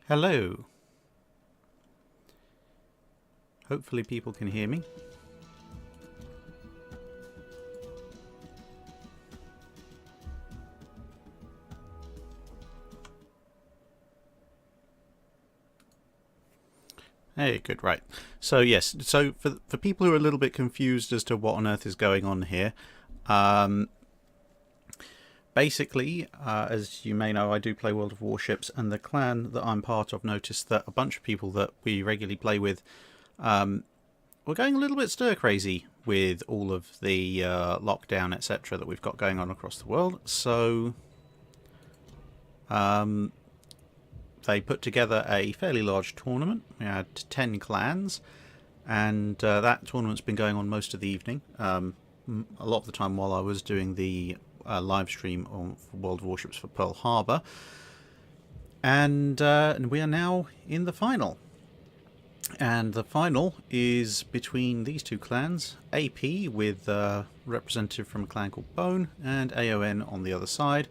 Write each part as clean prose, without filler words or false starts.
Hello. Hopefully people can hear me. Hey, good, right. So yes, so for people who are a little bit confused as to what on earth is going on here, basically, as you may know, I do play World of Warships, and the clan that I'm part of noticed that a bunch of people that we regularly play with were going a little bit stir-crazy with all of the lockdown, etc. that we've got going on across the world. So they put together a fairly large tournament. We had 10 clans, and that tournament's been going on most of the evening. A lot of the time while I was doing the live stream on World of Warships for Pearl Harbor. And we are now in the final. And the final is between these two clans, AP with a representative from a clan called Bone, and AON on the other side.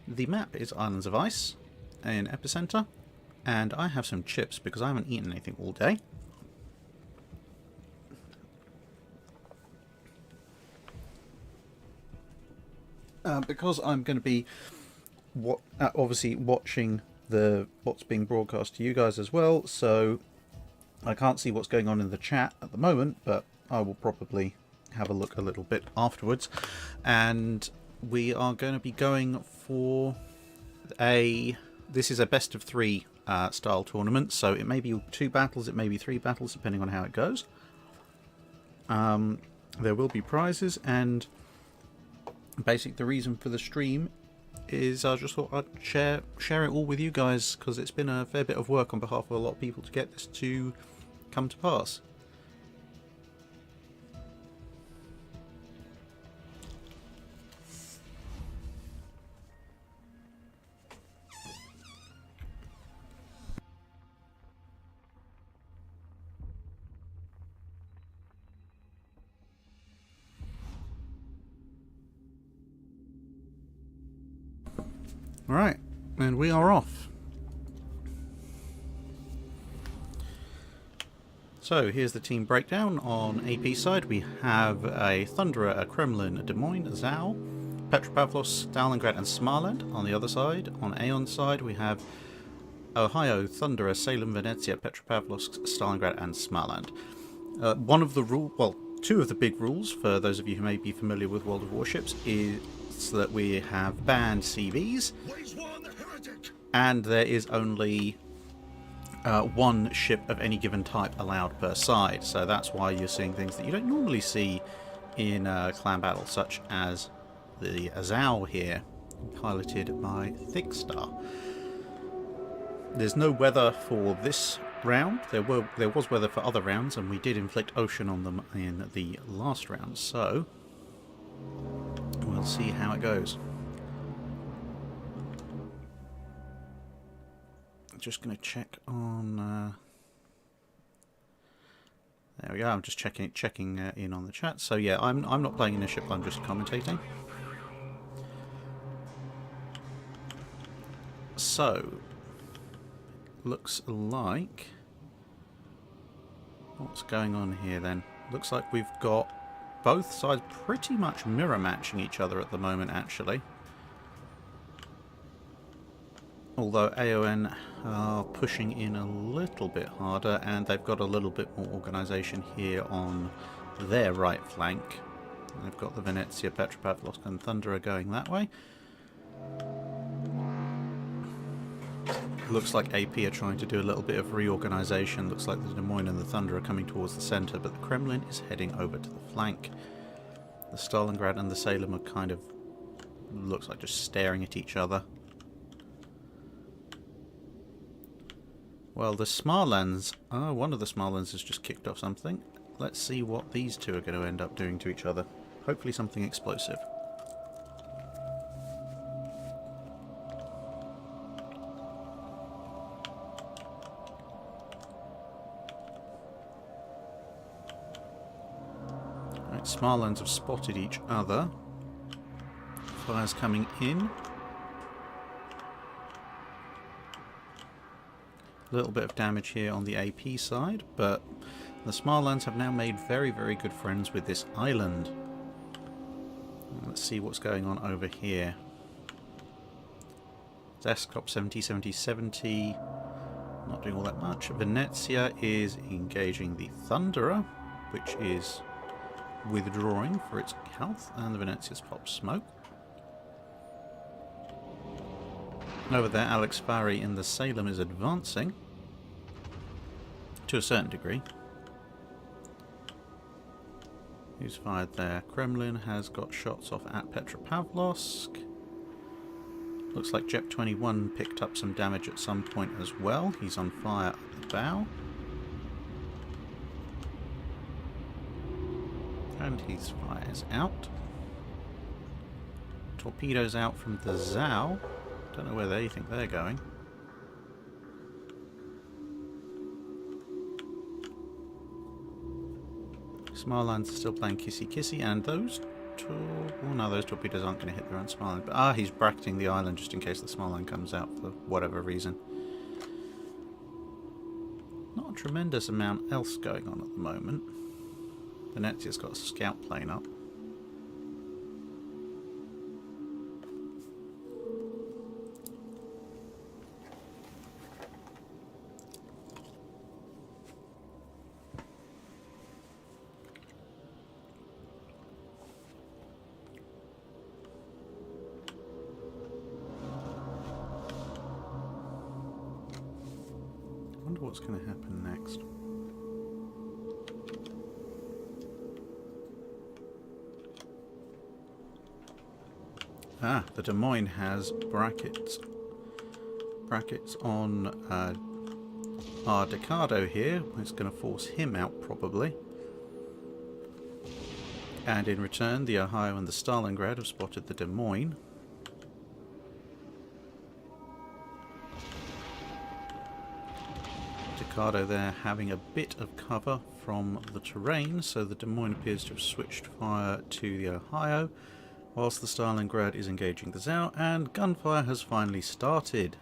The map is Islands of Ice in Epicenter, and I have some chips because I haven't eaten anything all day. Because I'm going to be obviously watching what's being broadcast to you guys as well, so I can't see what's going on in the chat at the moment, but I will probably have a look a little bit afterwards. And we are going to be going for this is a best of 3 style tournament, so it may be 2 battles, it may be 3 battles, depending on how it goes. There will be prizes, and basically the reason for the stream is I just thought I'd share it all with you guys, because it's been a fair bit of work on behalf of a lot of people to get this to come to pass. Alright, and we are off. So here's the team breakdown. On AP side we have a Thunderer, a Kremlin, a Des Moines, a Zao, Petropavlos, Stalingrad and Smarland. On the other side, on Aeon side, we have Ohio, Thunderer, Salem, Venezia, Petropavlovsk, Stalingrad and Smarland. Two of the big rules, for those of you who may be familiar with World of Warships, is that we have banned CVs, and there is only 1 ship of any given type allowed per side. So that's why you're seeing things that you don't normally see in clan battles, such as the Azau here, piloted by Thickstar. There's no weather for this round. There was weather for other rounds, and we did inflict ocean on them in the last round, so we'll see how it goes. Just going to check on there we go. I'm just checking in on the chat. So yeah, I'm not playing in a ship, I'm just commentating. So looks like, what's going on here then? Looks like we've got both sides pretty much mirror matching each other at the moment, actually. Although AON are pushing in a little bit harder, and they've got a little bit more organisation here on their right flank. They've got the Venezia, Petropavlovsk and Thunderer going that way. Looks like AP are trying to do a little bit of reorganisation. Looks like the Des Moines and the Thunder are coming towards the centre, but the Kremlin is heading over to the flank. The Stalingrad and the Salem are kind of, looks like just staring at each other. Well, the Smarlands, one of the Smarlands has just kicked off something. Let's see what these two are going to end up doing to each other. Hopefully something explosive. Smarlands have spotted each other. Fires coming in. A little bit of damage here on the AP side, but the Smarlands have now made very, very good friends with this island. Let's see what's going on over here. Desktop 70, 70, 70. Not doing all that much. Venezia is engaging the Thunderer, which is withdrawing for its health, and the Venezia's popped smoke. Over there, Alex Farry in the Salem is advancing to a certain degree. Who's fired there? Kremlin has got shots off at Petropavlovsk. Looks like Jep 21 picked up some damage at some point as well. He's on fire at the bow. And his fires out. Torpedoes out from the Zao. Don't know where they think they're going. Smarlands are still playing kissy kissy, and those oh no, those torpedoes aren't going to hit their own Smarland. But he's bracketing the island just in case the Smarland comes out for whatever reason. Not a tremendous amount else going on at the moment. Venezia's got a scout plane up. I wonder what's going to happen next. The Des Moines has brackets on our Decado here. It's going to force him out probably. And in return, the Ohio and the Stalingrad have spotted the Des Moines. Decado there having a bit of cover from the terrain, so the Des Moines appears to have switched fire to the Ohio, whilst the Stalingrad is engaging the Zao, and gunfire has finally started.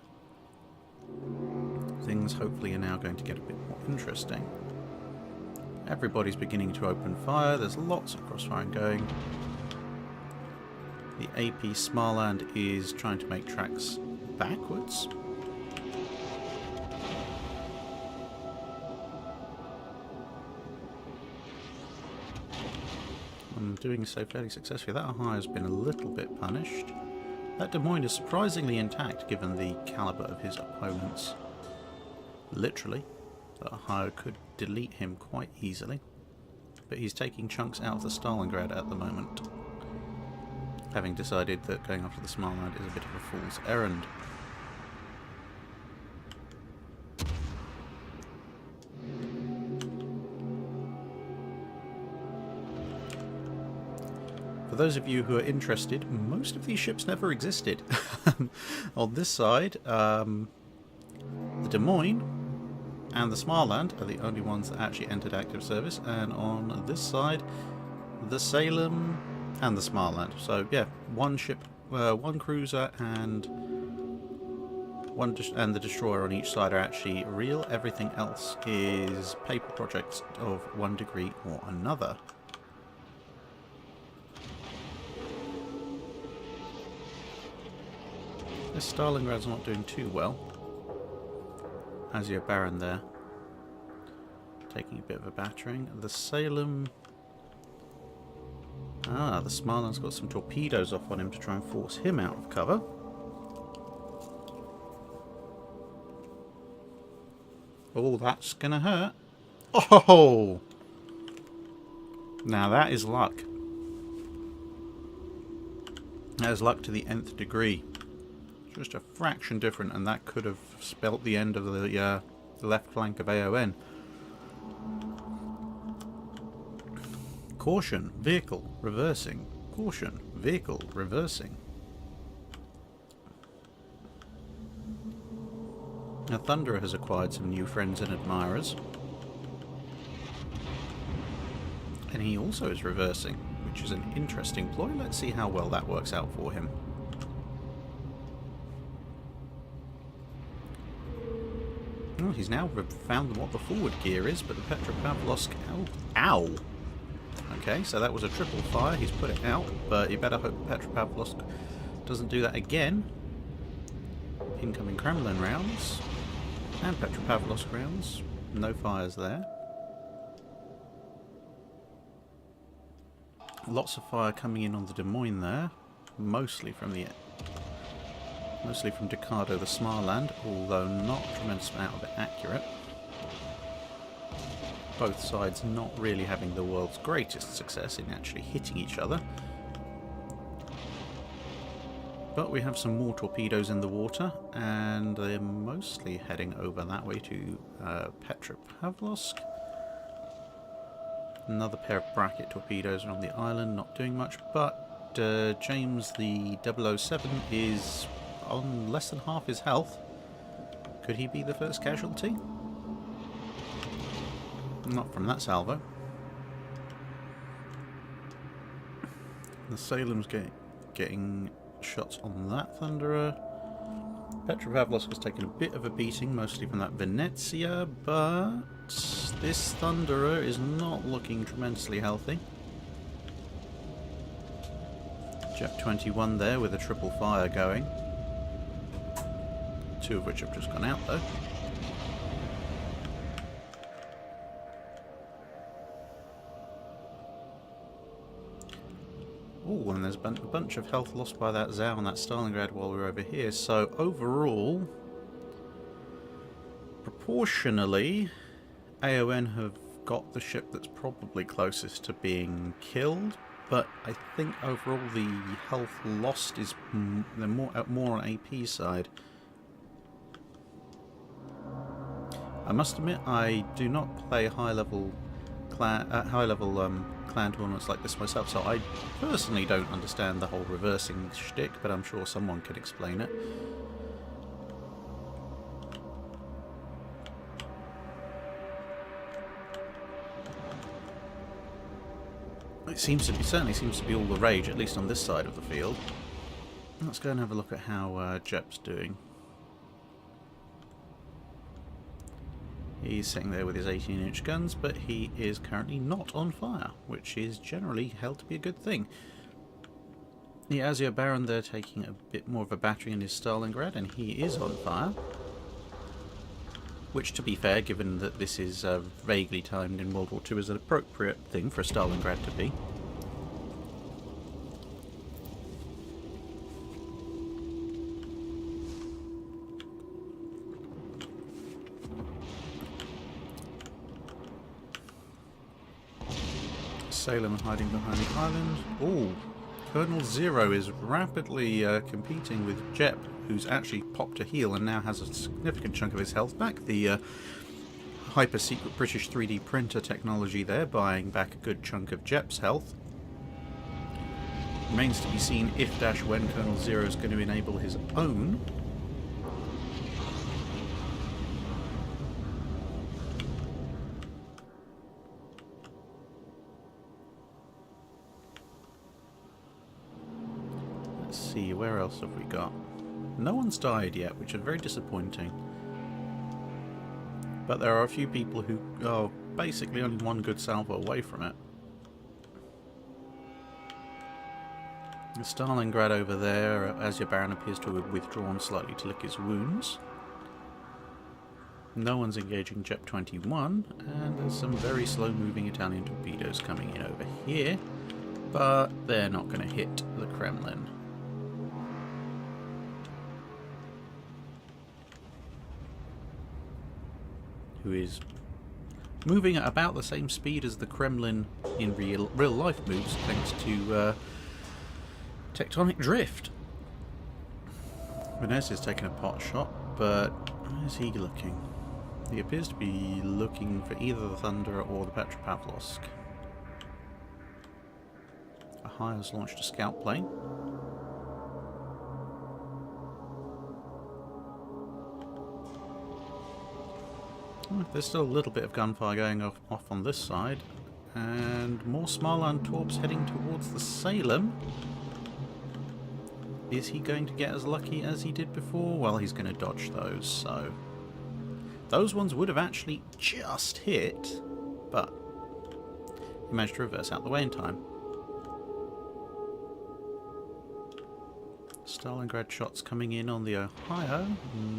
Things hopefully are now going to get a bit more interesting. Everybody's beginning to open fire, there's lots of crossfiring going. The AP Smarland is trying to make tracks backwards. And doing so fairly successfully. That Ohio has been a little bit punished. That Des Moines is surprisingly intact given the caliber of his opponents. Literally, that Ohio could delete him quite easily. But he's taking chunks out of the Stalingrad at the moment, having decided that going after the Smarland is a bit of a fool's errand. For those of you who are interested, most of these ships never existed. On this side, the Des Moines and the Smarland are the only ones that actually entered active service, and on this side, the Salem and the Smarland. So yeah, one ship, one cruiser, and the destroyer on each side are actually real. Everything else is paper projects of one degree or another. This Stalingrad's not doing too well. As your Baron there, taking a bit of a battering. The Salem, the Smarland's got some torpedoes off on him to try and force him out of cover. Oh, that's gonna hurt. Oh! Now that is luck. That is luck to the nth degree. Just a fraction different, and that could have spelt the end of the left flank of AON. Caution, vehicle, reversing. Caution, vehicle, reversing. Now Thunderer has acquired some new friends and admirers. And he also is reversing, which is an interesting ploy. Let's see how well that works out for him. Oh, he's now found what the forward gear is, but the Petropavlovsk... Ow! Okay, so that was a triple fire. He's put it out, but you better hope Petropavlovsk doesn't do that again. Incoming Kremlin rounds. And Petropavlovsk rounds. No fires there. Lots of fire coming in on the Des Moines there. Mostly from Ducado, the Smarland, although not a tremendous amount of it accurate. Both sides not really having the world's greatest success in actually hitting each other. But we have some more torpedoes in the water, and they're mostly heading over that way to Petropavlovsk. Another pair of bracket torpedoes are on the island, not doing much, but James the 007 is on less than half his health. Could he be the first casualty? Not from that salvo. The Salem's getting shots on that Thunderer. Petropavlovsk has taken a bit of a beating, mostly from that Venezia, but this Thunderer is not looking tremendously healthy. Jet 21 there with a triple fire going. Two of which have just gone out though. Oh, and there's a bunch of health lost by that Zao and that Stalingrad while we're over here. So overall, proportionally, AON have got the ship that's probably closest to being killed. But I think overall the health lost is they're more on AP side. I must admit, I do not play high-level clan tournaments like this myself, so I personally don't understand the whole reversing shtick, but I'm sure someone can explain it. It certainly seems to be all the rage, at least on this side of the field. Let's go and have a look at how Jep's doing. He's sitting there with his 18-inch guns, but he is currently not on fire, which is generally held to be a good thing. The Azure Baron there taking a bit more of a battering in his Stalingrad, and he is on fire. Which, to be fair, given that this is vaguely timed in World War II, is an appropriate thing for a Stalingrad to be. Salem hiding behind the island. Oh, Colonel Zero is rapidly competing with Jep, who's actually popped a heal and now has a significant chunk of his health back. The hyper-secret British 3D printer technology there, buying back a good chunk of Jep's health. Remains to be seen if-when Colonel Zero is going to enable his own. See, where else have we got? No one's died yet, which is very disappointing. But there are a few people who are basically only one good salvo away from it. The Stalingrad over there, Azure Baron appears to have withdrawn slightly to lick his wounds. No one's engaging Jet 21, and there's some very slow-moving Italian torpedoes coming in over here, but they're not going to hit the Kremlin. Who is moving at about the same speed as the Kremlin in real life moves, thanks to tectonic drift. Vanessa is taking a pot shot, but where's he looking? He appears to be looking for either the Thunder or the Petropavlovsk. Ahai has launched a scout plane. There's still a little bit of gunfire going off on this side, and more Smarland Torps heading towards the Salem. Is he going to get as lucky as he did before? Well, he's going to dodge those, so Those ones would have actually just hit, but he managed to reverse out the way in time. Stalingrad shots coming in on the Ohio,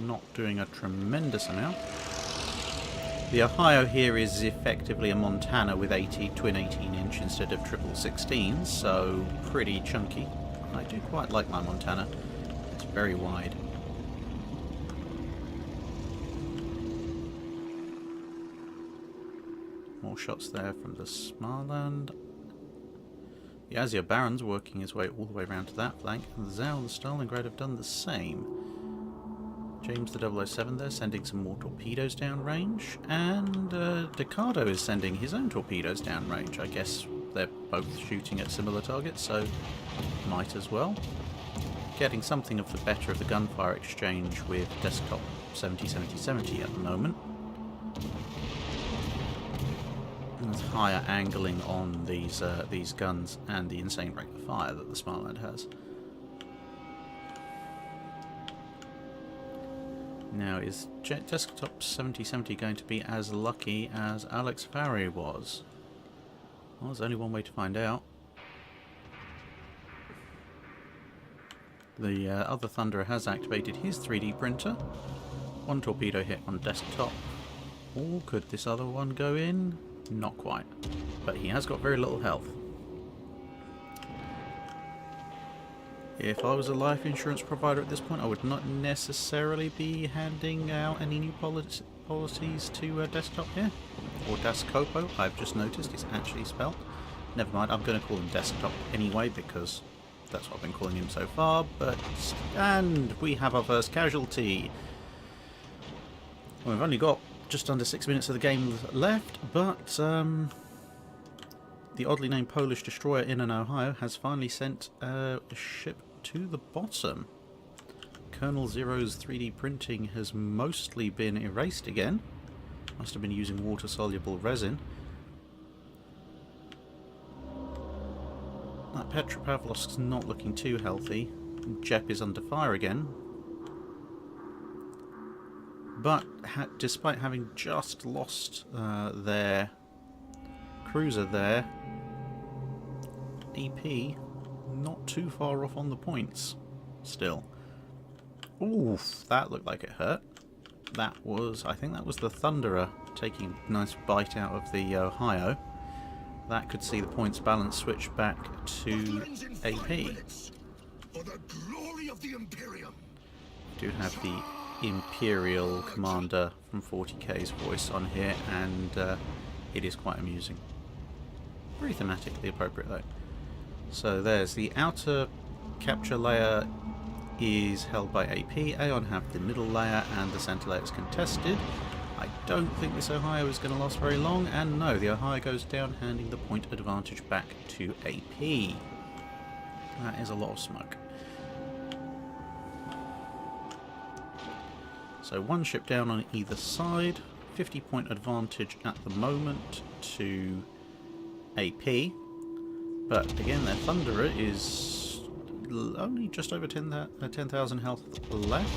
not doing a tremendous amount. The Ohio here is effectively a Montana with twin 18-inch instead of triple 16s, so pretty chunky. I do quite like my Montana. It's very wide. More shots there from the Smarland. The Azir Baron's working his way all the way around to that flank, and the Zao and the Stalingrad have done the same. James the 007 there sending some more torpedoes downrange, and Decado is sending his own torpedoes downrange. I guess they're both shooting at similar targets, so might as well. Getting something of the better of the gunfire exchange with desktop 70-70-70 at the moment. And there's higher angling on these guns and the insane rate of fire that the Smarland has. Now, is desktop 70-70 going to be as lucky as Alex Farry was? Well, there's only one way to find out. The other Thunderer has activated his 3D printer. One torpedo hit on desktop. Or could this other one go in? Not quite. But he has got very little health. If I was a life insurance provider at this point, I would not necessarily be handing out any new policies to desktop here. Or Dascopo, I've just noticed it's actually spelled. Never mind, I'm going to call him desktop anyway because that's what I've been calling him so far. And we have our first casualty. Well, we've only got just under 6 minutes of the game left, but the oddly named Polish destroyer in Ohio has finally sent a ship to the bottom. Colonel Zero's 3D printing has mostly been erased again. Must have been using water-soluble resin. That Petropavlovsk's not looking too healthy. Jep is under fire again. But despite having just lost their cruiser there, EP not too far off on the points still. Oof, that looked like it hurt. That was, I think that was the Thunderer taking a nice bite out of the Ohio. That could see the points balance switch back to AP. For the glory of the Imperium. Do have the Imperial Commander from 40k's voice on here, and it is quite amusing. Very thematically appropriate though. So there's the outer capture layer is held by AP, Aeon have the middle layer, and the center layer is contested. I don't think this Ohio is going to last very long, and no, the Ohio goes down, handing the point advantage back to AP. That is a lot of smoke. So one ship down on either side, 50-point advantage at the moment to AP. But again, their Thunderer is only just over 10,000 health left.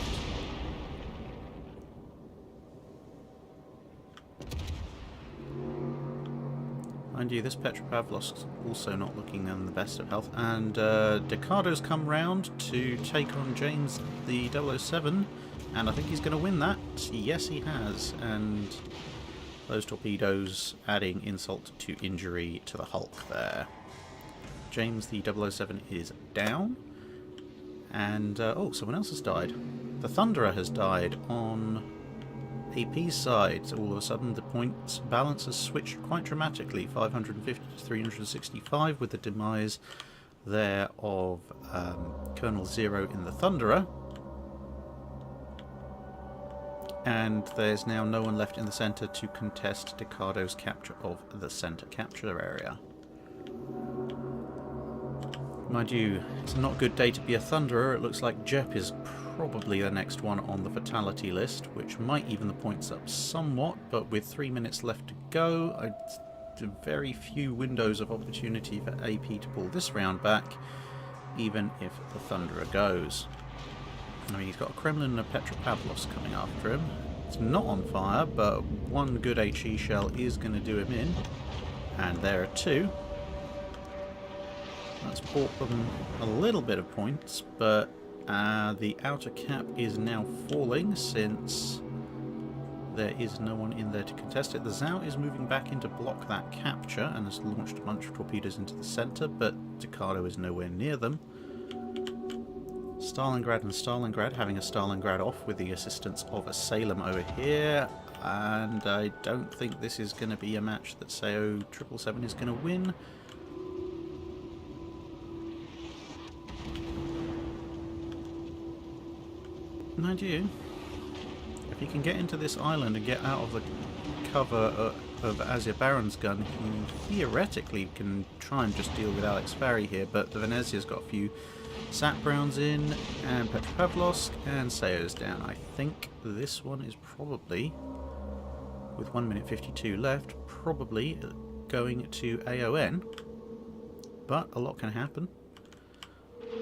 Mind you, this Petropavlovsk's also not looking in the best of health. And Decado's come round to take on James the 007. And I think he's going to win that. Yes, he has. And those torpedoes adding insult to injury to the Hulk there. James the 007 is down. And, oh, someone else has died. The Thunderer has died on AP's side. So all of a sudden the points balance has switched quite dramatically. 550 to 365 with the demise there of Colonel Zero in the Thunderer. And there's now no one left in the centre to contest Decado's capture of the centre capture area. Mind you, it's not a good day to be a Thunderer. It looks like Jep is probably the next one on the fatality list, which might even the points up somewhat, but with 3 minutes left to go, very few windows of opportunity for AP to pull this round back, even if the Thunderer goes. I mean, he's got a Kremlin and a Petropavlovsk coming after him. It's not on fire, but one good HE shell is going to do him in. And there are two. That's bought them a little bit of points, but the outer cap is now falling since there is no one in there to contest it. The Zhao is moving back in to block that capture and has launched a bunch of torpedoes into the centre, but Ducado is nowhere near them. Stalingrad and Stalingrad having a Stalingrad off with the assistance of a Salem over here, and I don't think this is going to be a match that SAO 777 is going to win. Mind you, if he can get into this island and get out of the cover of Azir Baron's gun, he theoretically can try and just deal with Alex Farry here, but the Venezia's got a few Sap rounds in, and Petropavlovsk, and SAO's down. I think this one is probably, with 1 minute 52 left, probably going to AON, but a lot can happen.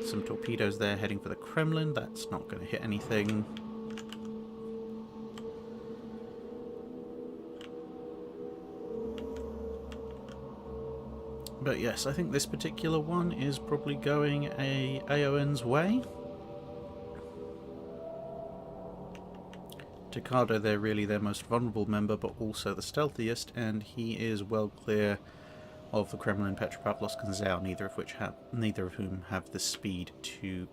Some torpedoes there heading for the Kremlin. That's not going to hit anything. But yes, I think this particular one is probably going AON's way. Ducado, they're really their most vulnerable member, but also the stealthiest, and he is well clear of the Kremlin, Petropavlovsk and Zhao, neither of whom have the speed to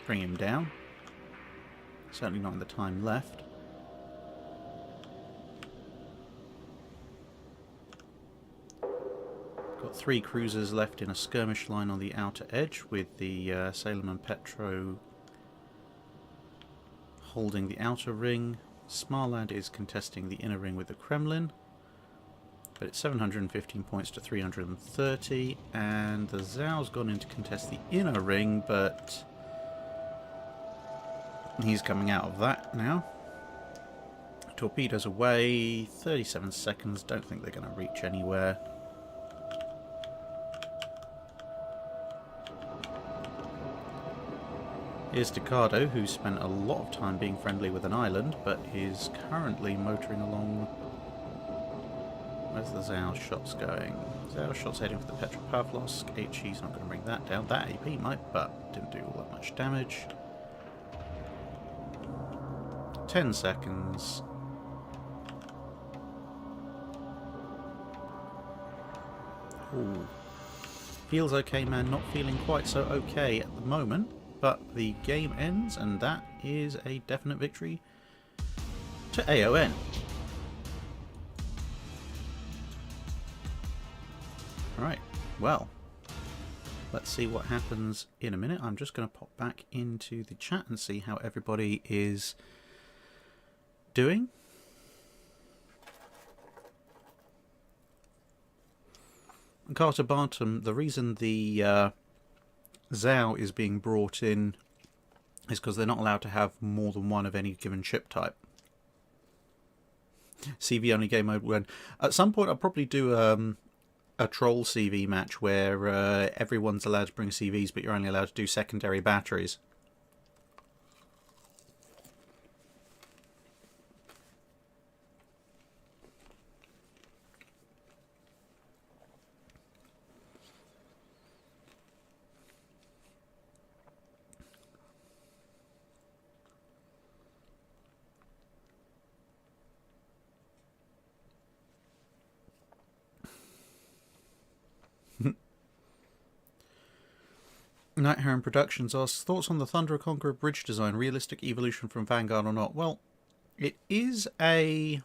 bring him down. Certainly not in the time left. Got 3 cruisers left in a skirmish line on the outer edge, with the Salem and Petro holding the outer ring. Smarland is contesting the inner ring with the Kremlin, but it's 715 points to 330, and the Zhao's gone in to contest the inner ring, but he's coming out of that now. Torpedoes away, 37 seconds, don't think they're going to reach anywhere. Here's Ducado, who spent a lot of time being friendly with an island, but is currently motoring along. Where's the Zhao shots going? Zhao shots heading for the Petropavlovsk. HE's not going to bring that down. That AP might, but didn't do all that much damage. 10 seconds. Ooh. Feels okay, man. Not feeling quite so okay at the moment. But the game ends, and that is a definite victory to AON. Right, well, let's see what happens in a minute. I'm just going to pop back into the chat and see how everybody is doing. Carter Barton, the reason the Zhao is being brought in is because they're not allowed to have more than one of any given ship type. CV only game mode when at some point I'll probably do a troll CV match where everyone's allowed to bring CVs, but you're only allowed to do secondary batteries. Night Heron Productions asks, thoughts on the Thunderer Conqueror bridge design, realistic evolution from Vanguard or not? Well, it is a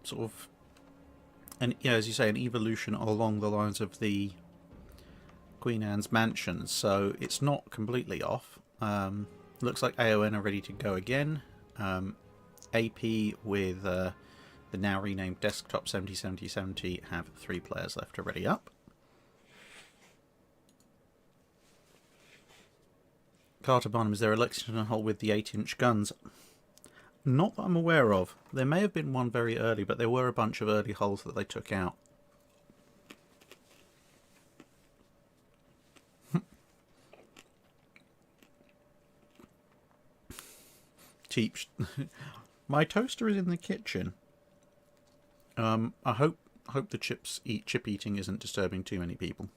sort of, as you say, an evolution along the lines of the Queen Anne's mansion, so it's not completely off. Looks like AON are ready to go again. AP with the now renamed Desktop 707070 have 3 players left to ready up. Carter Barnum, is there a Lexington hull with the 8-inch guns? Not that I'm aware of. There may have been one very early, but there were a bunch of early hulls that they took out. Teach. My toaster is in the kitchen. I hope the chip eating isn't disturbing too many people.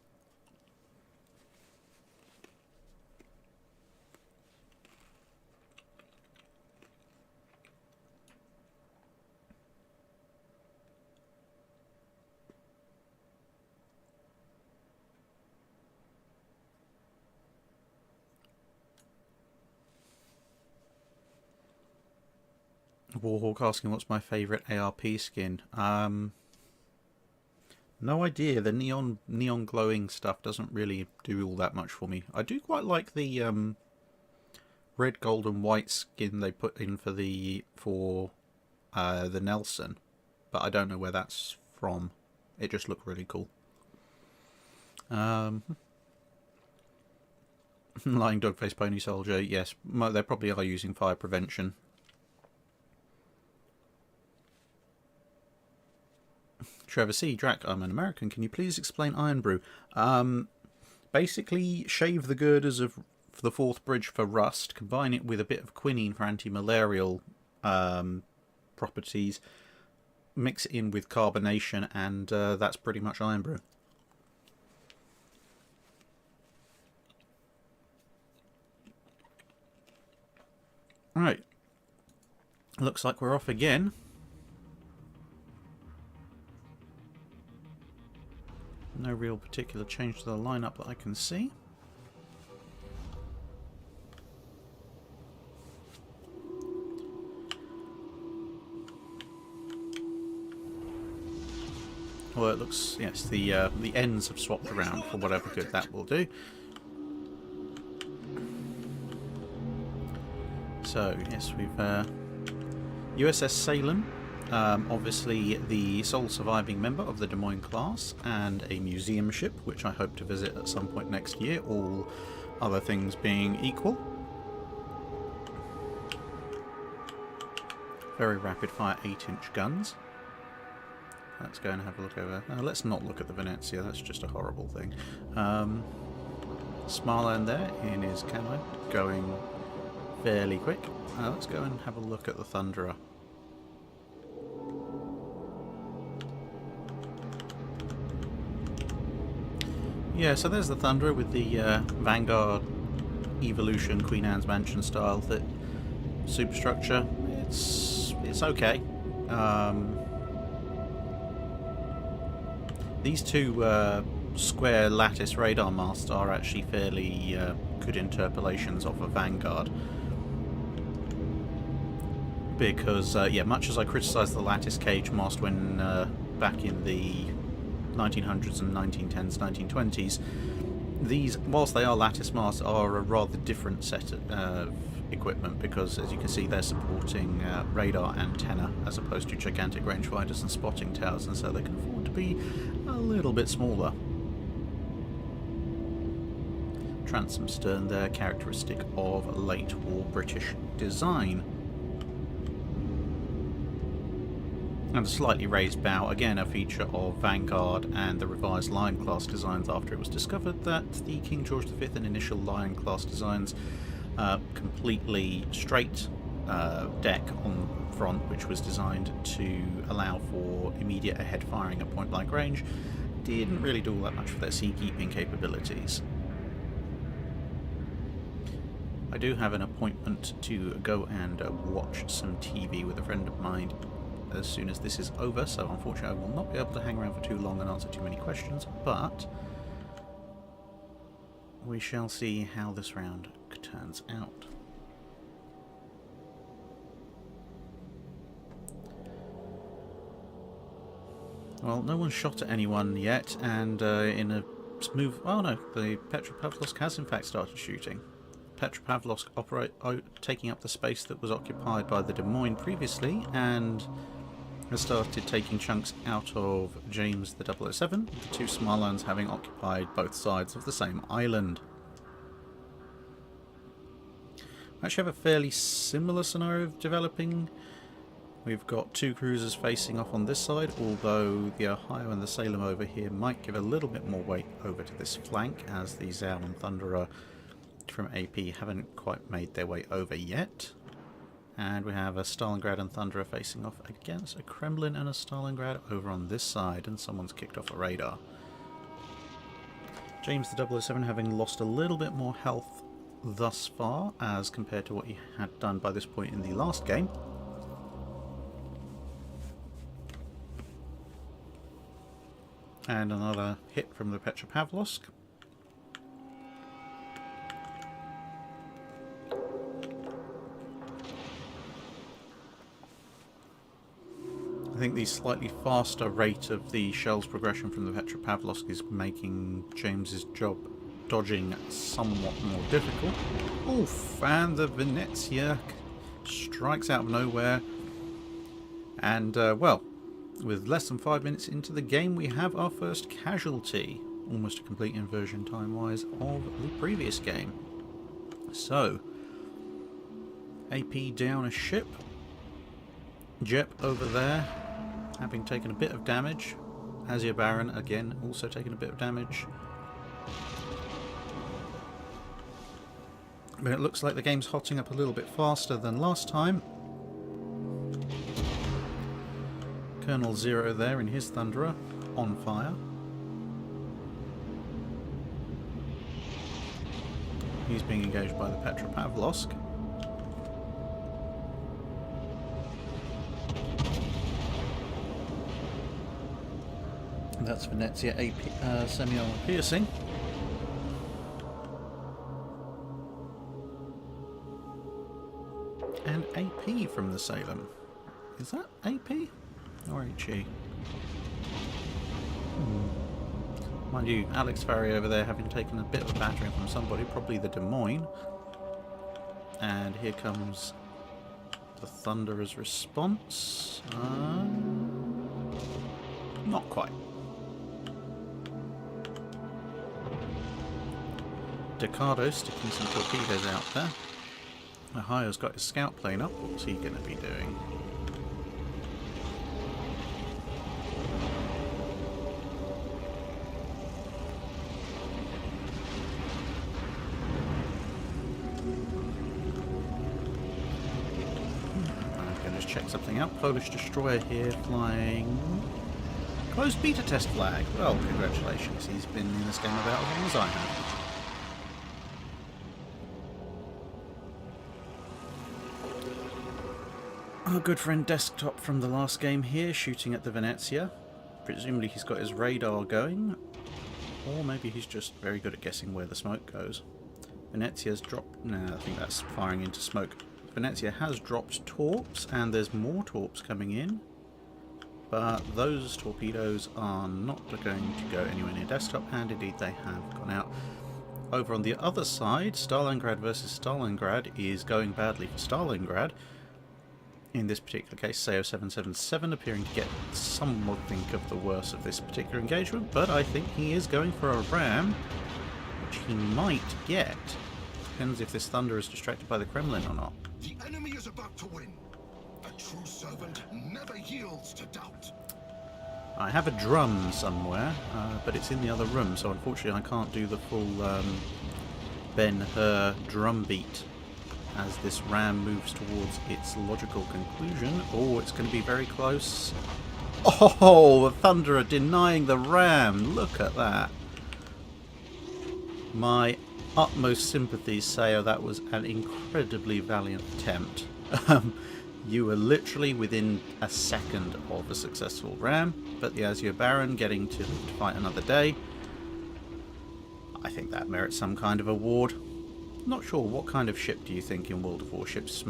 Warhawk asking what's my favourite ARP skin. No idea. The neon glowing stuff doesn't really do all that much for me. I do quite like the red, gold, and white skin they put in for the Nelson, but I don't know where that's from. It just looked really cool. Lying dog-faced pony soldier. Yes, they probably are using fire prevention. Trevor C. Drac, I'm an American. Can you please explain iron brew? Basically, shave the girders of the fourth bridge for rust, combine it with a bit of quinine for anti-malarial properties, mix it in with carbonation, and that's pretty much iron brew. Right. Looks like we're off again. No real particular change to the lineup that I can see. Well, it looks, yes, the ends have swapped around for whatever good that will do. So, yes, we've USS Salem. Obviously the sole surviving member of the Des Moines class, and a museum ship, which I hope to visit at some point next year, all other things being equal. Very rapid fire 8-inch guns. Let's go and have a look over. Let's not look at the Venezia, that's just a horrible thing. Smarland there in his camo, going fairly quick. Let's go and have a look at the Thunderer. Yeah, so there's the Thunderer with the Vanguard Evolution Queen Anne's Mansion style superstructure. It's okay. These two square lattice radar masts are actually fairly good interpolations of a Vanguard. Because, yeah, much as I criticised the lattice cage mast when back in the 1900s and 1910s, 1920s, these, whilst they are lattice masts, are a rather different set of equipment, because as you can see they're supporting radar antenna as opposed to gigantic rangefinders and spotting towers, and so they can afford to be a little bit smaller. Transom stern there, characteristic of late war British design. And a slightly raised bow, again a feature of Vanguard and the revised Lion class designs after it was discovered that the King George V and initial Lion class designs, completely straight deck on the front, which was designed to allow for immediate ahead firing at point blank range, didn't really do all that much for their seakeeping capabilities. I do have an appointment to go and watch some TV with a friend of mine as soon as this is over, so unfortunately I will not be able to hang around for too long and answer too many questions, but we shall see how this round turns out. Well, no one shot at anyone yet, and in a smooth... Oh no, the Petropavlovsk has in fact started shooting. Petropavlovsk taking up the space that was occupied by the Des Moines previously, and has started taking chunks out of James the 007, the two Smarlands having occupied both sides of the same island. We actually have a fairly similar scenario developing. We've got two cruisers facing off on this side, although the Ohio and the Salem over here might give a little bit more weight over to this flank, as the Zao and Thunderer from AP haven't quite made their way over yet. And we have a Stalingrad and Thunderer facing off against a Kremlin and a Stalingrad over on this side, and someone's kicked off a radar. James the 007 having lost a little bit more health thus far as compared to what he had done by this point in the last game. And another hit from the Petropavlovsk. I think the slightly faster rate of the shell's progression from the Petropavlovsk is making James's job dodging somewhat more difficult. Oof, and the Venezia strikes out of nowhere. And, well, with less than 5 minutes into the game, we have our first casualty. Almost a complete inversion time-wise of the previous game. So, AP down a ship. Jep over there, having taken a bit of damage. Azir Baron, again, also taking a bit of damage. But it looks like the game's hotting up a little bit faster than last time. Colonel Zero there in his Thunderer, on fire. He's being engaged by the Petropavlovsk. That's Venezia AP, semi-armor piercing. And AP from the Salem. Is that AP? Or HE? Mind you, Alex Farry over there having taken a bit of a battering from somebody, probably the Des Moines. And here comes the Thunderer's response. Not quite. Decado sticking some torpedoes out there. Ohio's got his scout plane up. What's he going to be doing? I'm going to just check something out. Polish destroyer here flying closed beta test flag. Well, congratulations. He's been in this game about as long as I have. Our good friend Desktop from the last game here, shooting at the Venezia. Presumably he's got his radar going, or maybe he's just very good at guessing where the smoke goes. Venezia's dropped... No, I think that's firing into smoke. Venezia has dropped torps, and there's more torps coming in. But those torpedoes are not going to go anywhere near Desktop, and indeed they have gone out. Over on the other side, Stalingrad versus Stalingrad is going badly for Stalingrad. In this particular case, SAO 777 appearing to get something of the worst of this particular engagement, but I think he is going for a ram, which he might get. Depends if this Thunder is distracted by the Kremlin or not. The enemy is about to win. A true servant never yields to doubt. I have a drum somewhere, but it's in the other room, so unfortunately I can't do the full Ben-Hur drum beat as this ram moves towards its logical conclusion. Oh, it's going to be very close. Oh, the Thunderer denying the ram. Look at that. My utmost sympathies say, oh, that was an incredibly valiant attempt. You were literally within a second of a successful ram, but the Azir Baron getting to fight another day. I think that merits some kind of award. Not sure, what kind of ship do you think in World of Warships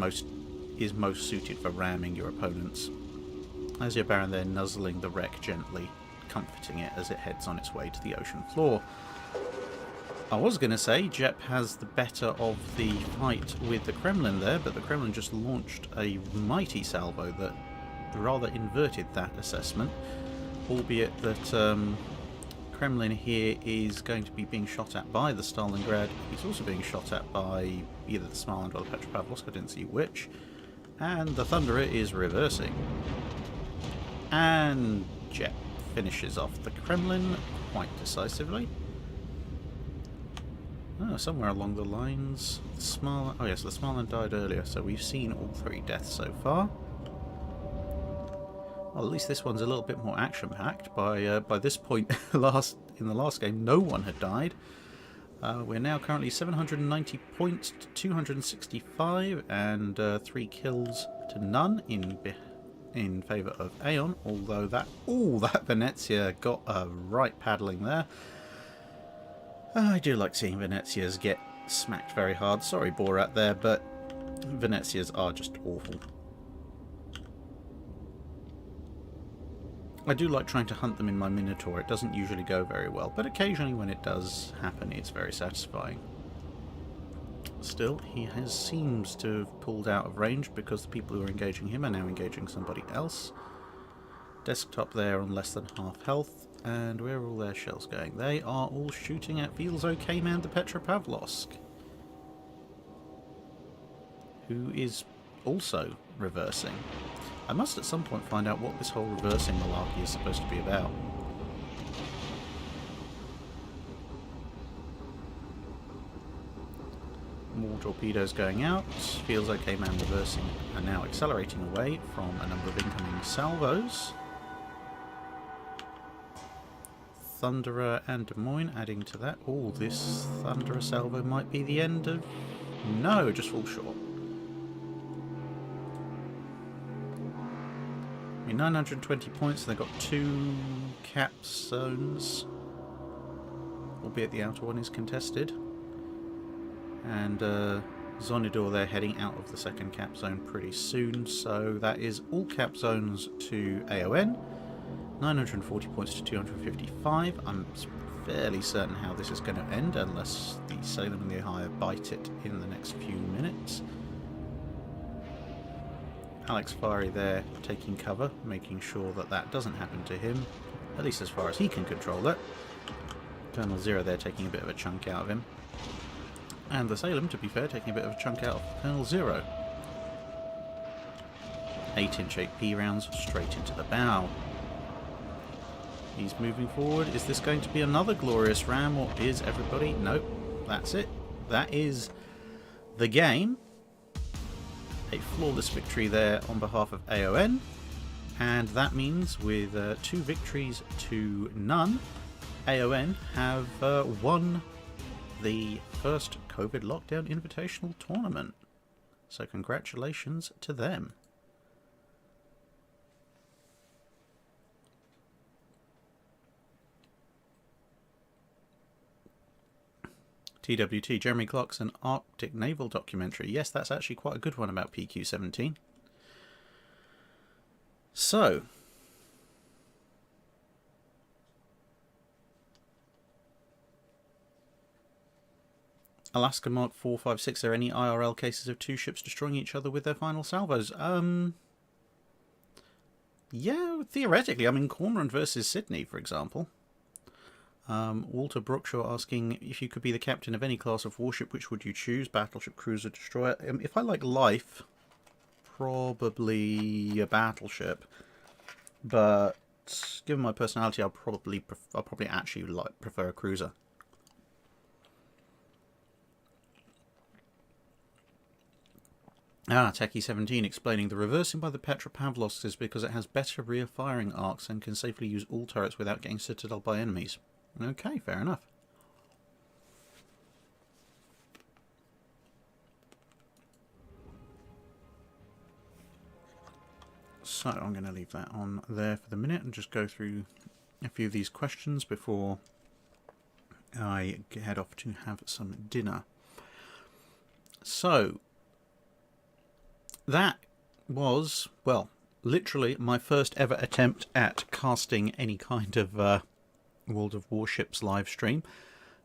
is most suited for ramming your opponents? Azir Baron there nuzzling the wreck gently, comforting it as it heads on its way to the ocean floor. I was going to say Jep has the better of the fight with the Kremlin there, but the Kremlin just launched a mighty salvo that rather inverted that assessment, albeit that Kremlin here is going to be being shot at by the Stalingrad. He's also being shot at by either the Smarland or the Petropavlovsk, I didn't see which. And the Thunderer is reversing. And Jep finishes off the Kremlin quite decisively. Oh, somewhere along the lines. Oh yes, the Smarland died earlier, so we've seen all 3 deaths so far. Well, at least this one's a little bit more action-packed. By this point, in the last game, no one had died. We're now currently 790 points to 265, and 3 kills to none in favour of Aeon. Although that Venezia got a right paddling there. I do like seeing Venezias get smacked very hard. Sorry, Borat there, but Venezias are just awful. I do like trying to hunt them in my Minotaur. It doesn't usually go very well, but occasionally when it does happen, it's very satisfying. Still, he seems to have pulled out of range because the people who are engaging him are now engaging somebody else. Desktop there on less than half health, and where are all their shells going? They are all shooting at Feels OK Man the Petropavlovsk, who is also reversing. I must at some point find out what this whole reversing malarkey is supposed to be about. More torpedoes going out. Feels OK Man reversing and now accelerating away from a number of incoming salvos. Thunderer and Des Moines adding to that. Oh, this Thunderer salvo might be the end of... No, just fall short. I mean, 920 points, they've got 2 cap zones, albeit the outer one is contested. And Zonidor, they're heading out of the second cap zone pretty soon, so that is all cap zones to AON. 940 points to 255. I'm fairly certain how this is going to end, unless the Salem and the Ohio bite it in the next few minutes. Alex Fari there taking cover, making sure that that doesn't happen to him, at least as far as he can control it. Colonel Zero there taking a bit of a chunk out of him. And the Salem, to be fair, taking a bit of a chunk out of Colonel Zero. 8-inch AP rounds straight into the bow. He's moving forward. Is this going to be another glorious ram, or is everybody... Nope, that's it. That is the game. A flawless victory there on behalf of AON, and that means with 2 victories to none, AON have won the first COVID lockdown invitational tournament. So congratulations to them. TWT, Jeremy Clarkson Arctic Naval documentary. Yes, that's actually quite a good one about PQ-17. So, Alaska Mark 456, are there any IRL cases of 2 ships destroying each other with their final salvos? Yeah, theoretically. I mean, Cormorant versus Sydney, for example. Walter Brookshaw asking, if you could be the captain of any class of warship, which would you choose? Battleship, cruiser, destroyer? If I like life, probably a battleship. But given my personality, I'll probably actually prefer a cruiser. Techie17 explaining the reversing by the Petropavlovsk is because it has better rear firing arcs and can safely use all turrets without getting citadel by enemies. Okay, fair enough. So I'm going to leave that on there for the minute and just go through a few of these questions before I head off to have some dinner. So that was, well, literally my first ever attempt at casting any kind of World of Warships live stream.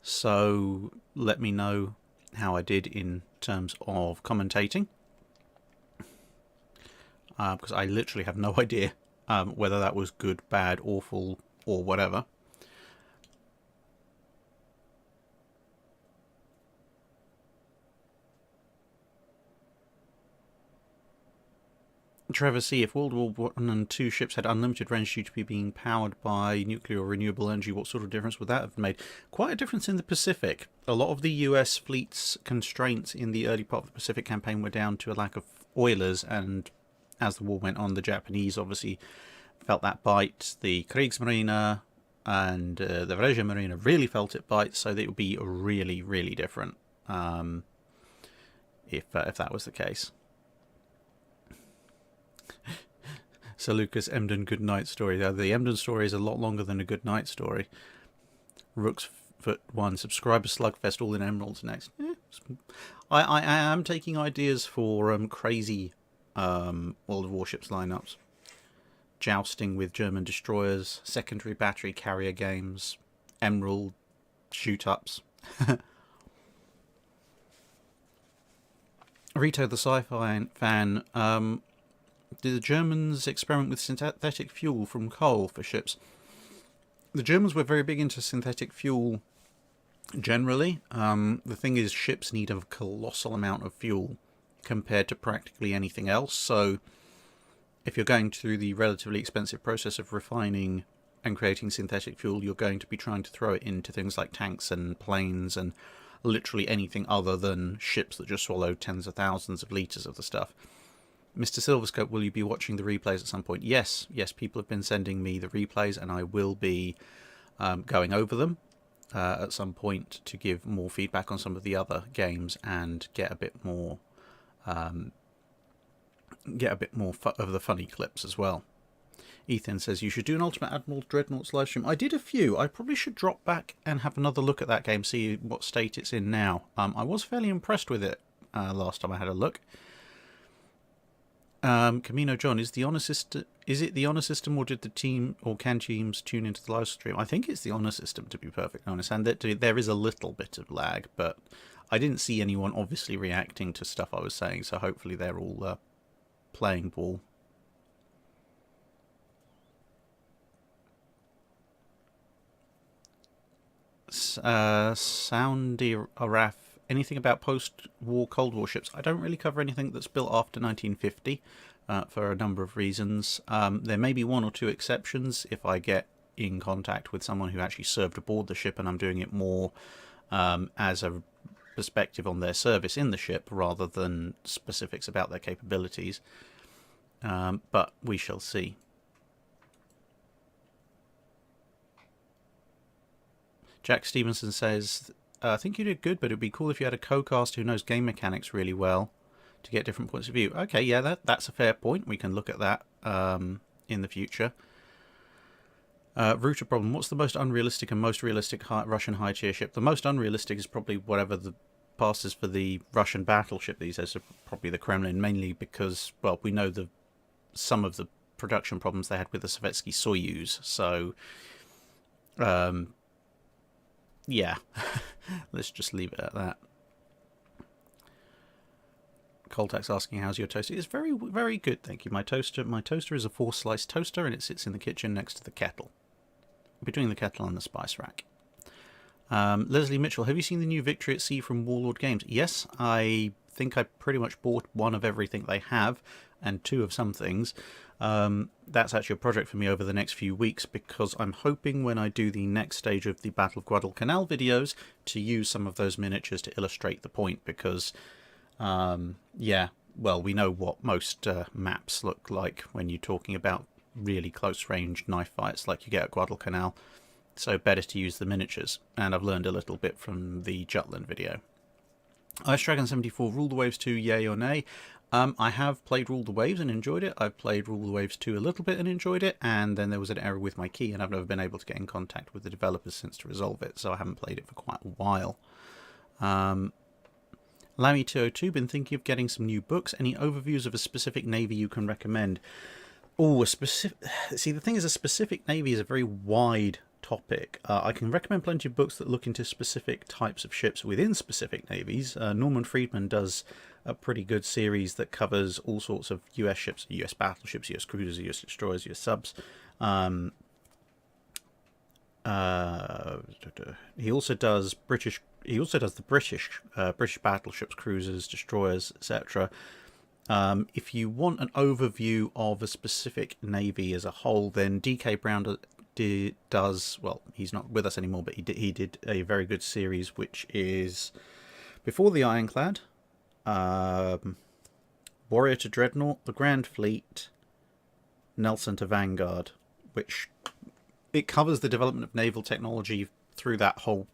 So let me know how I did in terms of commentating. Because I literally have no idea whether that was good, bad, awful, or whatever. Trevor C. If World War One and Two ships had unlimited range due to be being powered by nuclear or renewable energy, what sort of difference would that have made? Quite a difference in the Pacific. A lot of the US fleet's constraints in the early part of the Pacific campaign were down to a lack of oilers, and as the war went on, the Japanese obviously felt that bite. The Kriegsmarine and the Marine really felt it bite, so it would be really, really different if that was the case. So Lucas, Emden good night story. The Emden story is a lot longer than a good night story. Rook's Foot 1, subscriber slugfest all in emeralds next. I am taking ideas for crazy World of Warships lineups. Jousting with German destroyers, secondary battery carrier games, emerald shoot-ups. Rito the sci-fi fan, did the Germans experiment with synthetic fuel from coal for ships? The Germans were very big into synthetic fuel generally. The thing is, ships need a colossal amount of fuel compared to practically anything else. So if you're going through the relatively expensive process of refining and creating synthetic fuel, you're going to be trying to throw it into things like tanks and planes and literally anything other than ships that just swallow tens of thousands of litres of the stuff. Mr. Silverscope, will you be watching the replays at some point? Yes, people have been sending me the replays, and I will be going over them at some point to give more feedback on some of the other games and get a bit more of the funny clips as well. Ethan says you should do an Ultimate Admiral Dreadnoughts live stream. I did a few. I probably should drop back and have another look at that game, see what state it's in now. I was fairly impressed with it last time I had a look. Camino John, is it the honor system, or did the team or can teams tune into the live stream? I think it's the honor system, to be perfectly honest, and there is a little bit of lag, but I didn't see anyone obviously reacting to stuff I was saying, so hopefully they're all playing ball. Soundy Araf, anything about post-war Cold War ships? I don't really cover anything that's built after 1950 for a number of reasons. There may be one or two exceptions if I get in contact with someone who actually served aboard the ship and I'm doing it more as a perspective on their service in the ship rather than specifics about their capabilities. But we shall see. Jack Stevenson says, I think you did good, but it'd be cool if you had a co-cast who knows game mechanics really well to get different points of view. Okay, yeah, that's a fair point. We can look at that in the future. Router problem. What's the most unrealistic and most realistic Russian high-tier ship? The most unrealistic is probably whatever the passes for the Russian battleship these days, are probably the Kremlin, mainly because, well, we know some of the production problems they had with the Sovietsky Soyuz, so yeah, let's just leave it at that. Coltax asking, how's your toaster? It's very, very good, thank you. My toaster is a 4-slice toaster, and it sits in the kitchen next to the kettle, between the kettle and the spice rack. Leslie Mitchell, have you seen the new Victory at Sea from Warlord Games? Yes, I think I pretty much bought one of everything they have, and 2 of some things. That's actually a project for me over the next few weeks, because I'm hoping when I do the next stage of the Battle of Guadalcanal videos to use some of those miniatures to illustrate the point, because yeah, well, we know what most maps look like when you're talking about really close range knife fights like you get at Guadalcanal, so better to use the miniatures, and I've learned a little bit from the Jutland video. Ice Dragon 74, Rule the Waves 2, yay or nay? I have played Rule the Waves and enjoyed it. I've played Rule the Waves 2 a little bit and enjoyed it, and then there was an error with my key, and I've never been able to get in contact with the developers since to resolve it, so I haven't played it for quite a while. Lammy202, been thinking of getting some new books. Any overviews of a specific navy you can recommend? Oh, see, the thing is, a specific navy is a very wide topic. I can recommend plenty of books that look into specific types of ships within specific navies. Norman Friedman does a pretty good series that covers all sorts of US ships, US battleships, US cruisers, US destroyers, US subs. He also does the British battleships, cruisers, destroyers, etc. If you want an overview of a specific navy as a whole, then DK Brown does, well, he's not with us anymore, but he did a very good series, which is Before the Ironclad, Warrior to Dreadnought, the Grand Fleet, Nelson to Vanguard, which it covers the development of naval technology through that whole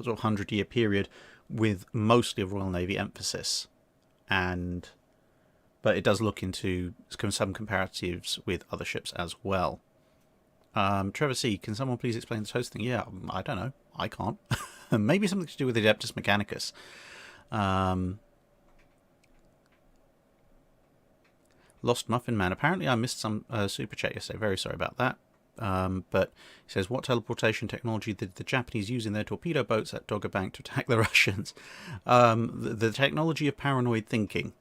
sort of 100-year period, with mostly a Royal Navy emphasis, but it does look into some comparatives with other ships as well. Trevor C, can someone please explain the toast thing? Yeah, I don't know. I can't. Maybe something to do with Adeptus Mechanicus. Lost Muffin Man. Apparently I missed some super chat yesterday. Very sorry about that. But he says, what teleportation technology did the Japanese use in their torpedo boats at Dogger Bank to attack the Russians? The technology of paranoid thinking.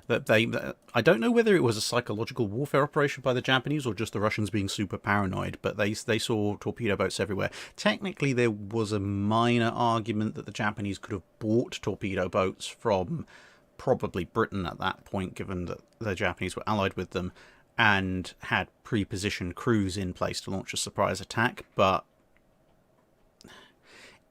I don't know whether it was a psychological warfare operation by the Japanese or just the Russians being super paranoid, but they saw torpedo boats everywhere. Technically, there was a minor argument that the Japanese could have bought torpedo boats from probably Britain at that point, given that the Japanese were allied with them and had pre-positioned crews in place to launch a surprise attack, but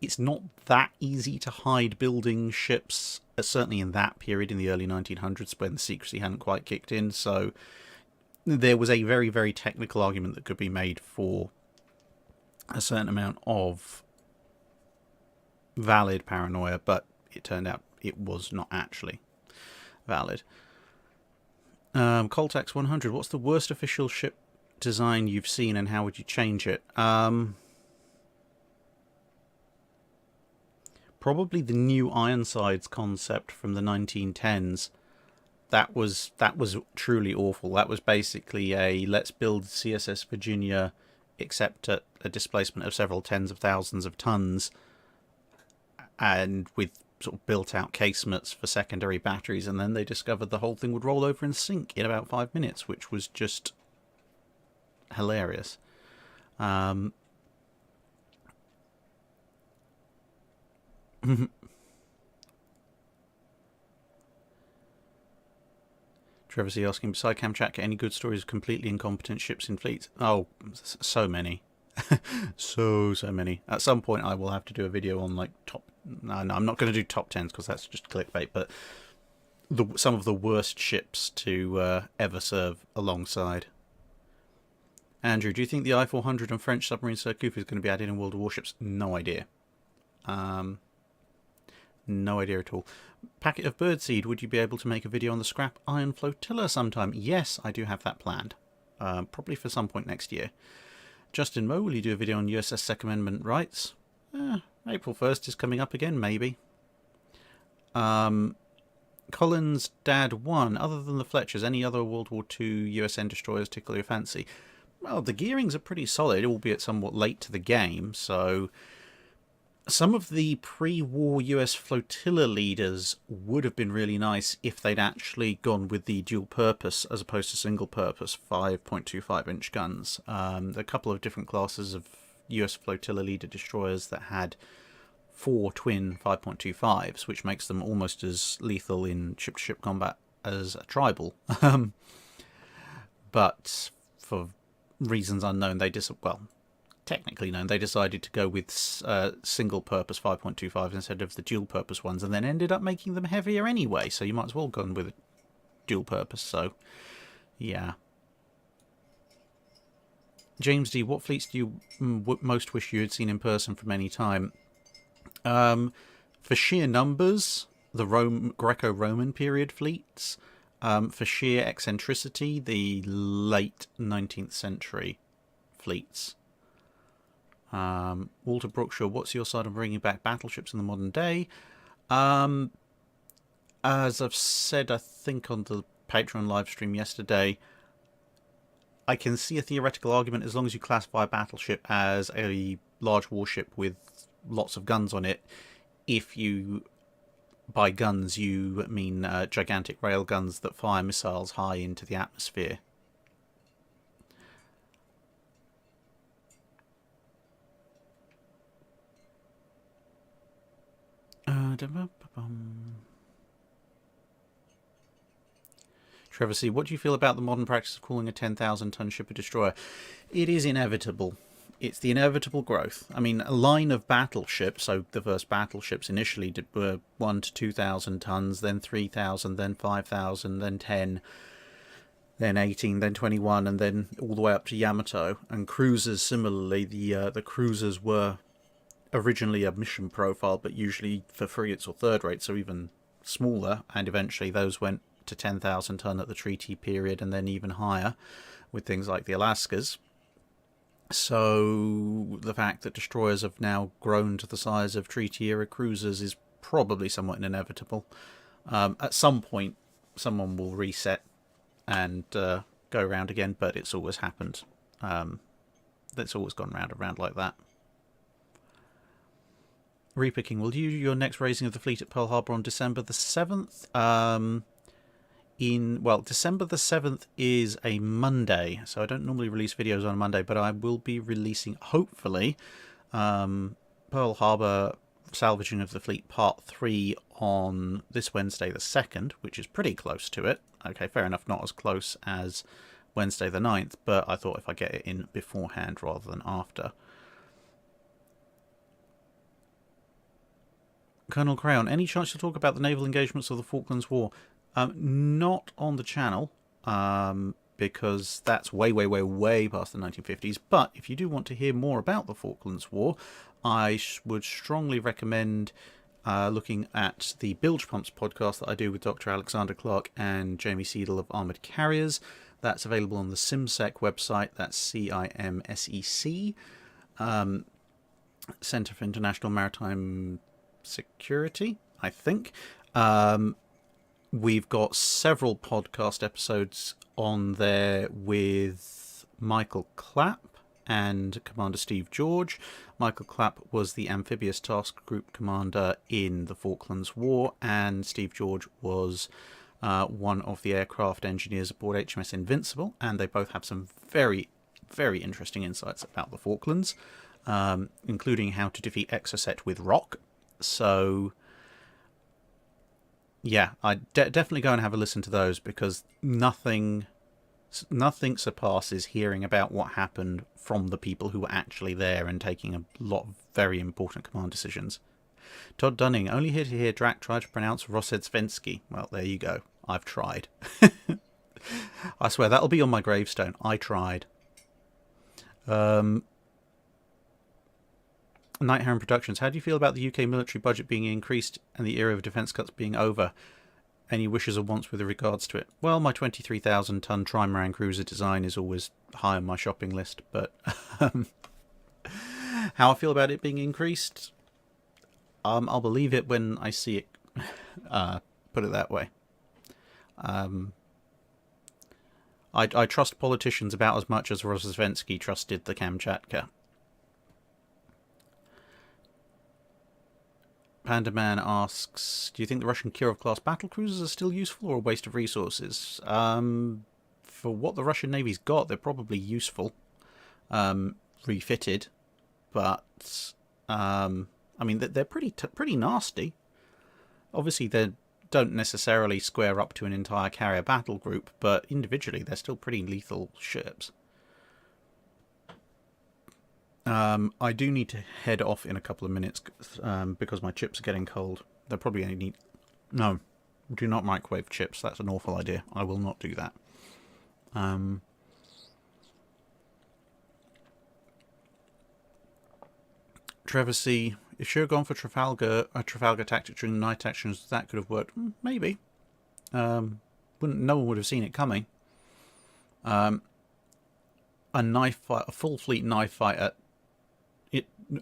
it's not that easy to hide building ships, certainly in that period, in the early 1900s, when the secrecy hadn't quite kicked in. So there was a very, very technical argument that could be made for a certain amount of valid paranoia, but it turned out it was not actually valid. Coltax 100, what's the worst official ship design you've seen and how would you change it? Probably the new Ironsides concept from the 1910s. That was truly awful. That was basically a let's build CSS Virginia, except at a displacement of several tens of thousands of tons, and with sort of built-out casemates for secondary batteries. And then they discovered the whole thing would roll over and sink in about 5 minutes, which was just hilarious. Trevor C asking, beside Kamchatka, any good stories of completely incompetent ships in fleets? Oh, so many. so many. At some point I will have to do a video on like top... No, I'm not going to do top 10s because that's just clickbait, but some of the worst ships to ever serve alongside. Andrew, do you think the I-400 and French submarine Surcouf is going to be added in World of Warships? No idea. No idea at all. Packet of birdseed, would you be able to make a video on the scrap iron flotilla sometime? Yes, I do have that planned. Probably for some point next year. Justin Moe, will you do a video on USS Second Amendment rights? April 1st is coming up again, maybe. Collins Dad 1, other than the Fletchers, any other World War II USN destroyers tickle your fancy? Well, the gearings are pretty solid, albeit somewhat late to the game, so... Some of the pre-war US flotilla leaders would have been really nice if they'd actually gone with the dual-purpose as opposed to single-purpose 5.25-inch guns. There are a couple of different classes of US flotilla leader destroyers that had 4 twin 5.25s, which makes them almost as lethal in ship-to-ship combat as a tribal. But for reasons unknown, technically known, they decided to go with single-purpose 5.25s instead of the dual-purpose ones, and then ended up making them heavier anyway, so you might as well go with a dual-purpose, so yeah. James D, what fleets do you most wish you had seen in person from any time? For sheer numbers, the Greco-Roman period fleets. For sheer eccentricity, the late 19th century fleets. Walter Brookshaw, what's your side on bringing back battleships in the modern day? As I've said, I think on the Patreon live stream yesterday, I can see a theoretical argument as long as you classify a battleship as a large warship with lots of guns on it. If you, by guns, you mean gigantic rail guns that fire missiles high into the atmosphere. Trevor C., what do you feel about the modern practice of calling a 10,000-ton ship a destroyer? It is inevitable. It's the inevitable growth. I mean, a line of battleships, so the first battleships initially were 1 to 2,000 tons, then 3,000, then 5,000, then 10, then 18, then 21, and then all the way up to Yamato. And cruisers, similarly, the cruisers were originally a mission profile, but usually for frigates or third rate, so even smaller, and eventually those went to 10,000 ton at the treaty period, and then even higher with things like the Alaskas. So the fact that destroyers have now grown to the size of treaty-era cruisers is probably somewhat inevitable. At some point, someone will reset and go around again, but it's always happened. It's always gone round and round like that. Reaper King, will you do your next raising of the fleet at Pearl Harbor on December the 7th? December the 7th is a Monday, so I don't normally release videos on a Monday, but I will be releasing, hopefully, Pearl Harbor Salvaging of the Fleet Part 3 on this Wednesday the 2nd, which is pretty close to it. Okay, fair enough, not as close as Wednesday the 9th, but I thought if I get it in beforehand rather than after. Colonel Crayon, any chance you'll talk about the naval engagements of the Falklands War? Not on the channel, because that's way past the 1950s. But if you do want to hear more about the Falklands War, I would strongly recommend looking at the Bilge Pumps podcast that I do with Dr. Alexander Clark and Jamie Seedle of Armoured Carriers. That's available on the CIMSEC website. That's CIMSEC, Centre for International Maritime Security, I think. We've got several podcast episodes on there with Michael Clapp and Commander Steve George. Michael Clapp was the Amphibious Task Group commander in the Falklands War, and Steve George was one of the aircraft engineers aboard HMS Invincible, and they both have some very interesting insights about the Falklands, including how to defeat Exocet with rock. So yeah, I definitely go and have a listen to those, because nothing surpasses hearing about what happened from the people who were actually there and taking a lot of very important command decisions. Todd Dunning, only here to hear Drac try to pronounce Rossetsvensky. Well, there you go. I've tried. I swear, that'll be on my gravestone. I tried. Night Heron Productions, how do you feel about the UK military budget being increased and the era of defence cuts being over? Any wishes or wants with regards to it? Well, my 23,000-ton trimaran cruiser design is always high on my shopping list, but how I feel about it being increased? I'll believe it when I see it, put it that way. I trust politicians about as much as Rossetsvensky trusted the Kamchatka. Panda Man asks, do you think the Russian Kirov-class battlecruisers are still useful or a waste of resources? For what the Russian Navy's got, they're probably useful, refitted, but I mean, they're pretty nasty. Obviously, they don't necessarily square up to an entire carrier battle group, but individually, they're still pretty lethal ships. I do need to head off in a couple of minutes because my chips are getting cold. They're probably only need... No, do not microwave chips. That's an awful idea. I will not do that. Trevor C. If she had gone for a Trafalgar tactic during the night actions, that could have worked. Maybe. No one would have seen it coming. A knife fight, a full fleet knife fight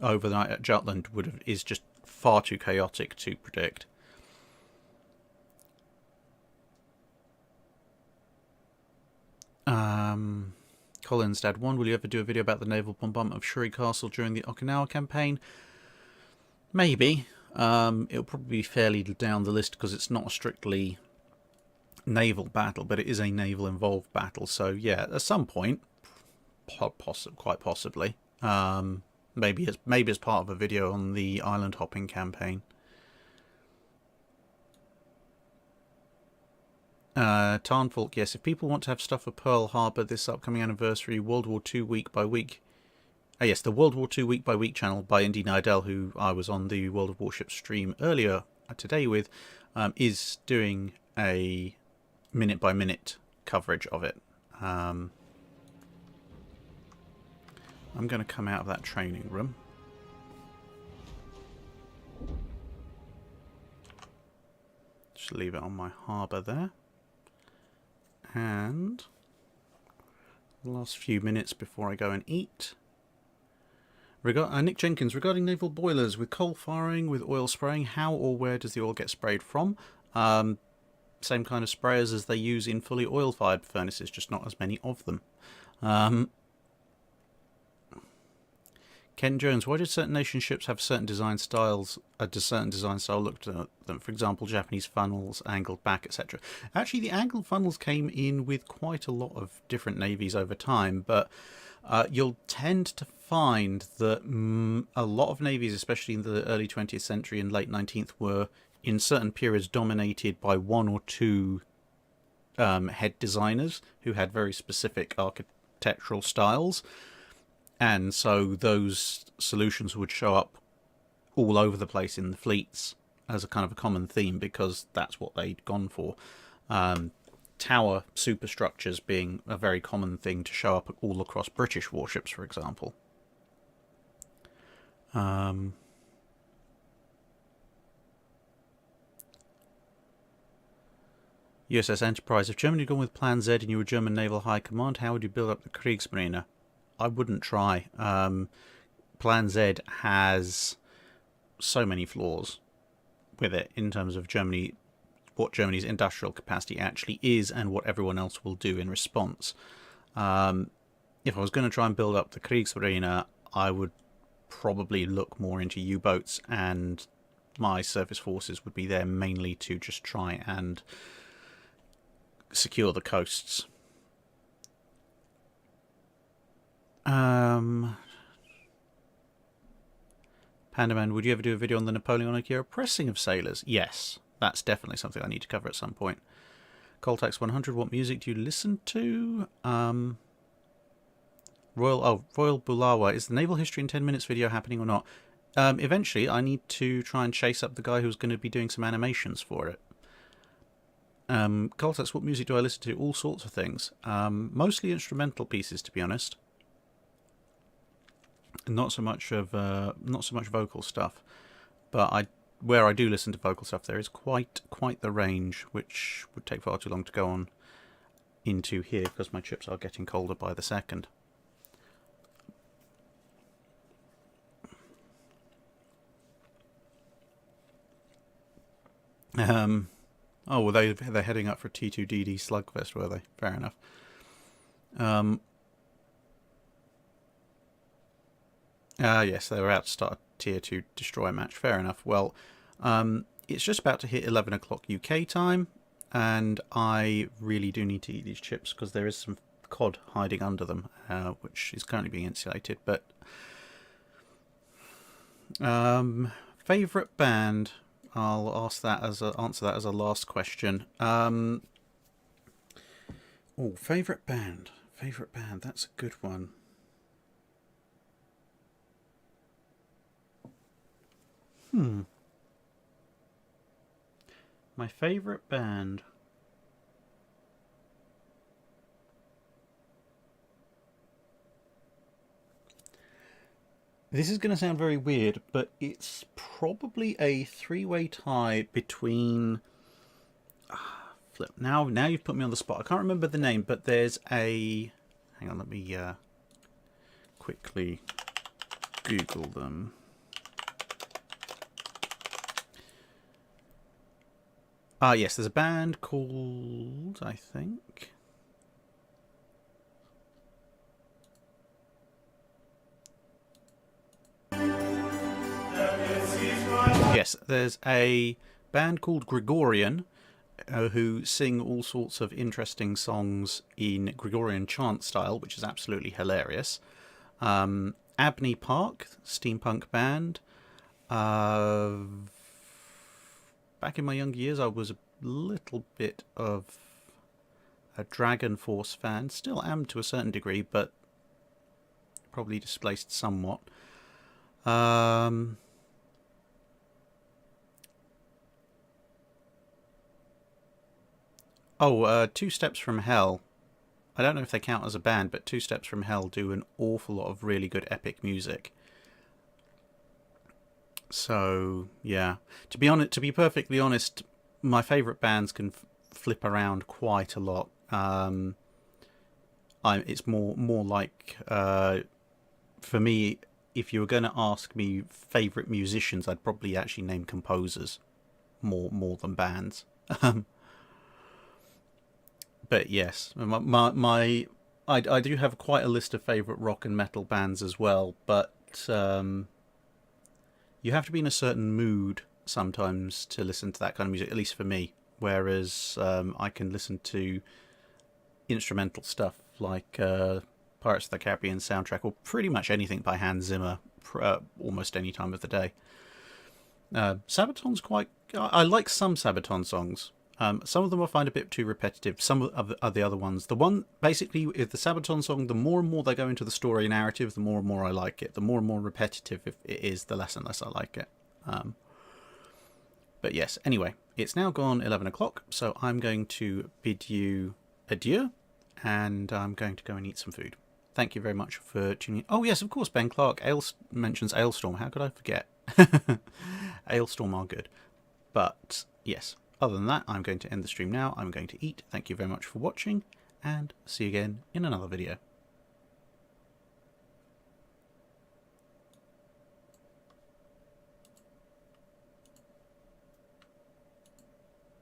overnight at Jutland is just far too chaotic to predict. Colin's Dad 1, will you ever do a video about the naval bombardment of Shuri Castle during the Okinawa campaign? Maybe. It'll probably be fairly down the list because it's not a strictly naval battle, but it is a naval involved battle. So yeah, at some point, quite possibly. Maybe as part of a video on the island hopping campaign. Tarnfolk, yes, if people want to have stuff for Pearl Harbor this upcoming anniversary, World War II week by week. Yes, the World War II week by week channel by Indy Nidell, who I was on the World of Warships stream earlier today with, is doing a minute by minute coverage of it. I'm going to come out of that training room. Just leave it on my harbour there. And the last few minutes before I go and eat. Nick Jenkins, regarding naval boilers, with coal firing, with oil spraying, how or where does the oil get sprayed from? Same kind of sprayers as they use in fully oil-fired furnaces, just not as many of them. Ken Jones, why do certain nation ships have certain design styles? Does certain design style look to them? For example, Japanese funnels, angled back, etc. Actually, the angled funnels came in with quite a lot of different navies over time, but you'll tend to find that a lot of navies, especially in the early 20th century and late 19th, were in certain periods dominated by one or two head designers who had very specific architectural styles. And so those solutions would show up all over the place in the fleets as a kind of a common theme, because that's what they'd gone for. Tower superstructures being a very common thing to show up all across British warships, for example. USS Enterprise. If Germany had gone with Plan Z and you were German Naval High Command, how would you build up the Kriegsmarine? I wouldn't try. Plan Z has so many flaws with it in terms of Germany, what Germany's industrial capacity actually is and what everyone else will do in response. If I was going to try and build up the Kriegsmarine, I would probably look more into U-boats, and my surface forces would be there mainly to just try and secure the coasts. Pandaman, would you ever do a video on the Napoleonic era pressing of sailors? Yes, that's definitely something I need to cover at some point. Coltax 100, what music do you listen to? Royal Bulawa, is the Naval History in 10 Minutes video happening or not? Eventually, I need to try and chase up the guy who's going to be doing some animations for it. Coltax, what music do I listen to? All sorts of things. Mostly instrumental pieces, to be honest. Not so much vocal stuff, but where I do listen to vocal stuff, there is quite the range, which would take far too long to go on into here because my chips are getting colder by the second. Oh, well, they're heading up for T2DD Slugfest, were they? Fair enough. Yes, they were out to start a Tier 2 destroyer match. Fair enough. Well, it's just about to hit 11 o'clock UK time, and I really do need to eat these chips because there is some cod hiding under them, which is currently being insulated. But favourite band? I'll answer that as a last question. Favourite band. That's a good one. My favourite band. This is going to sound very weird, but it's probably a three-way tie between... Flip. Now you've put me on the spot. I can't remember the name, but there's a... Hang on, let me quickly Google them. Yes, there's a band called, I think... Yes, there's a band called Gregorian who sing all sorts of interesting songs in Gregorian chant style, which is absolutely hilarious. Abney Park, steampunk band. Back in my younger years, I was a little bit of a Dragon Force fan. Still am to a certain degree, but probably displaced somewhat. Two Steps from Hell. I don't know if they count as a band, but Two Steps from Hell do an awful lot of really good epic music. So yeah, to be perfectly honest, my favourite bands can flip around quite a lot. It's more like for me, if you were going to ask me favourite musicians, I'd probably actually name composers more than bands. But yes, I do have quite a list of favourite rock and metal bands as well, but you have to be in a certain mood sometimes to listen to that kind of music, at least for me. Whereas I can listen to instrumental stuff like Pirates of the Caribbean soundtrack, or pretty much anything by Hans Zimmer, almost any time of the day. Sabaton's quite... I like some Sabaton songs. Some of them I find a bit too repetitive. Some of the other ones. The one, basically, with the Sabaton song, the more and more they go into the story narrative, the more and more I like it. The more and more repetitive it is, the less and less I like it. But yes, anyway, it's now gone 11 o'clock, so I'm going to bid you adieu, and I'm going to go and eat some food. Thank you very much for tuning in. Oh yes, of course, Ben Clark mentions Ailstorm. How could I forget? Ailstorm are good. But yes, other than that, I'm going to end the stream now. I'm going to eat. Thank you very much for watching, and see you again in another video.